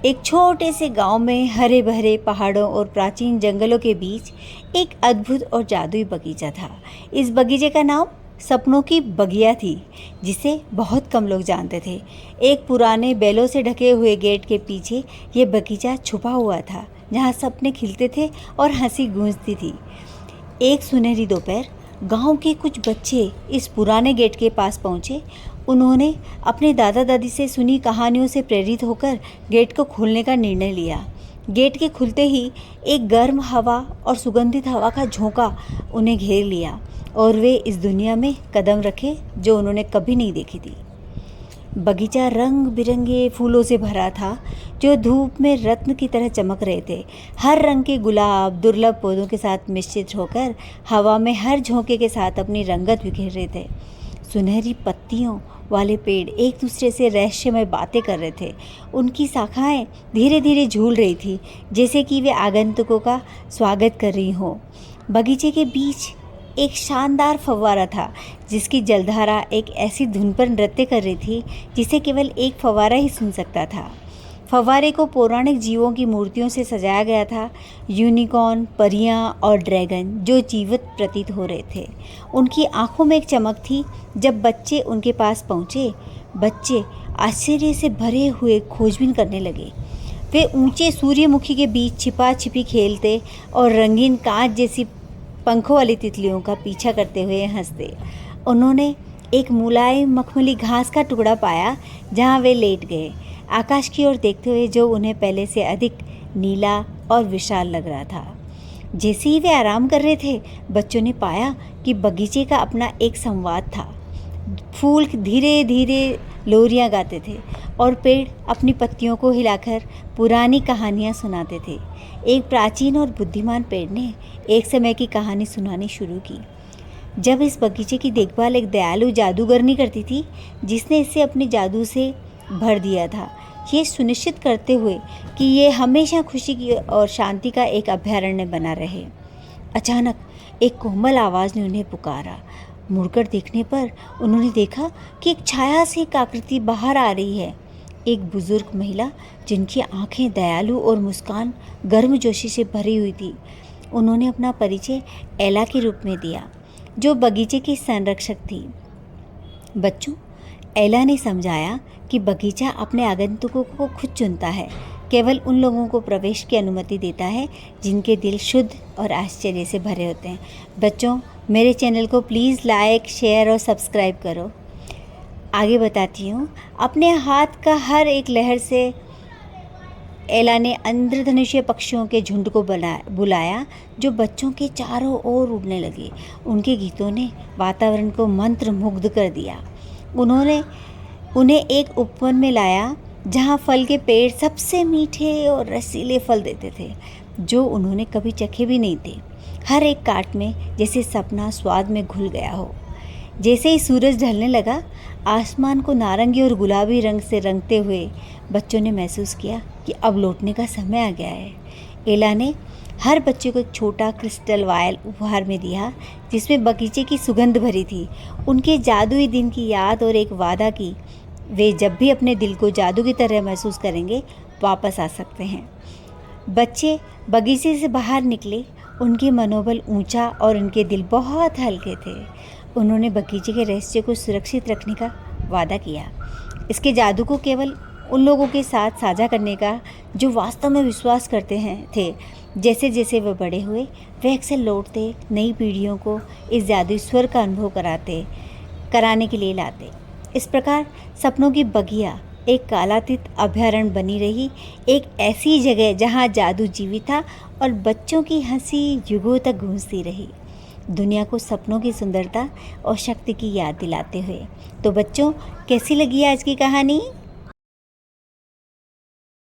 एक छोटे से गांव में हरे भरे पहाड़ों और प्राचीन जंगलों के बीच एक अद्भुत और जादुई बगीचा था। इस बगीचे का नाम सपनों की बगिया थी, जिसे बहुत कम लोग जानते थे। एक पुराने बैलों से ढके हुए गेट के पीछे ये बगीचा छुपा हुआ था, जहाँ सपने खिलते थे और हंसी गूंजती थी। एक सुनहरी दोपहर गांव के कुछ बच्चे इस पुराने गेट के पास पहुंचे। उन्होंने अपने दादा दादी से सुनी कहानियों से प्रेरित होकर गेट को खोलने का निर्णय लिया। गेट के खुलते ही एक गर्म हवा और सुगंधित हवा का झोंका उन्हें घेर लिया और वे इस दुनिया में कदम रखे जो उन्होंने कभी नहीं देखी थी। बगीचा रंग बिरंगे फूलों से भरा था, जो धूप में रत्न की तरह चमक रहे थे। हर रंग के गुलाब दुर्लभ पौधों के साथ मिश्रित होकर हवा में हर झोंके के साथ अपनी रंगत बिखेर रहे थे। सुनहरी पत्तियों वाले पेड़ एक दूसरे से रहस्यमय बातें कर रहे थे। उनकी शाखाएं धीरे धीरे झूल रही थी, जैसे कि वे आगंतुकों का स्वागत कर रही हों। बगीचे के बीच एक शानदार फव्वारा था, जिसकी जलधारा एक ऐसी धुन पर नृत्य कर रही थी जिसे केवल एक फव्वारा ही सुन सकता था। फव्वारे को पौराणिक जीवों की मूर्तियों से सजाया गया था, यूनिकॉर्न, परियां और ड्रैगन जो जीवित प्रतीत हो रहे थे। उनकी आंखों में एक चमक थी। जब बच्चे उनके पास पहुँचे, बच्चे आश्चर्य से भरे हुए खोजबीन करने लगे। वे ऊंचे सूर्यमुखी के बीच छिपा छिपी खेलते और रंगीन कांच जैसी पंखों वाली तितलियों का पीछा करते हुए हंसते। उन्होंने एक मुलायम मखमली घास का टुकड़ा पाया, जहां वे लेट गए, आकाश की ओर देखते हुए, जो उन्हें पहले से अधिक नीला और विशाल लग रहा था। जैसे ही वे आराम कर रहे थे, बच्चों ने पाया कि बगीचे का अपना एक संवाद था। फूल धीरे धीरे लोरियां गाते थे और पेड़ अपनी पत्तियों को हिलाकर पुरानी कहानियां सुनाते थे। एक प्राचीन और बुद्धिमान पेड़ ने एक समय की कहानी सुनानी शुरू की, जब इस बगीचे की देखभाल एक दयालु जादूगरनी करती थी, जिसने इसे अपने जादू से भर दिया था, ये सुनिश्चित करते हुए कि ये हमेशा खुशी की और शांति का एक अभयारण्य बना रहे। अचानक एक कोमल आवाज़ ने उन्हें पुकारा। मुड़कर देखने पर उन्होंने देखा कि एक छाया से एक आकृति बाहर आ रही है। एक बुजुर्ग महिला, जिनकी आंखें दयालु और मुस्कान गर्मजोशी से भरी हुई थी। उन्होंने अपना परिचय एला के रूप में दिया, जो बगीचे की संरक्षक थी। बच्चों, एला ने समझाया कि बगीचा अपने आगंतुकों को खुद चुनता है, केवल उन लोगों को प्रवेश की अनुमति देता है जिनके दिल शुद्ध और आश्चर्य से भरे होते हैं। बच्चों, मेरे चैनल को प्लीज़ लाइक, शेयर और सब्सक्राइब करो। आगे बताती हूँ। अपने हाथ का हर एक लहर से एला ने इंद्रधनुषीय पक्षियों के झुंड को बुलाया, जो बच्चों के चारों ओर उड़ने लगे। उनके गीतों ने वातावरण को मंत्रमुग्ध कर दिया। उन्होंने उन्हें एक उपवन में लाया, जहाँ फल के पेड़ सबसे मीठे और रसीले फल देते थे, जो उन्होंने कभी चखे भी नहीं थे। हर एक काट में जैसे सपना स्वाद में घुल गया हो। जैसे ही सूरज ढलने लगा, आसमान को नारंगी और गुलाबी रंग से रंगते हुए बच्चों ने महसूस किया कि अब लौटने का समय आ गया है। एला ने हर बच्चे को एक छोटा क्रिस्टल वायल उपहार में दिया, जिसमें बगीचे की सुगंध भरी थी। उनके जादुई दिन की याद और एक वादा की, वे जब भी अपने दिल को जादू की तरह महसूस करेंगे, वापस आ सकते हैं। बच्चे बगीचे से बाहर निकले। उनके मनोबल ऊंचा और उनके दिल बहुत हल्के थे। उन्होंने बगीचे के रहस्य को सुरक्षित रखने का वादा किया, इसके जादू को केवल उन लोगों के साथ साझा करने का जो वास्तव में विश्वास करते थे। जैसे जैसे वे बड़े हुए, वे अक्सर लौटते, नई पीढ़ियों को इस जादुई स्वर का अनुभव कराने के लिए लाते। इस प्रकार सपनों की बगिया एक कालातीत अभयारण्य बनी रही, एक ऐसी जगह जहां जादू जीवित था और बच्चों की हंसी युगों तक गूंजती रही, दुनिया को सपनों की सुंदरता और शक्ति की याद दिलाते हुए। तो बच्चों, कैसी लगी आज की कहानी?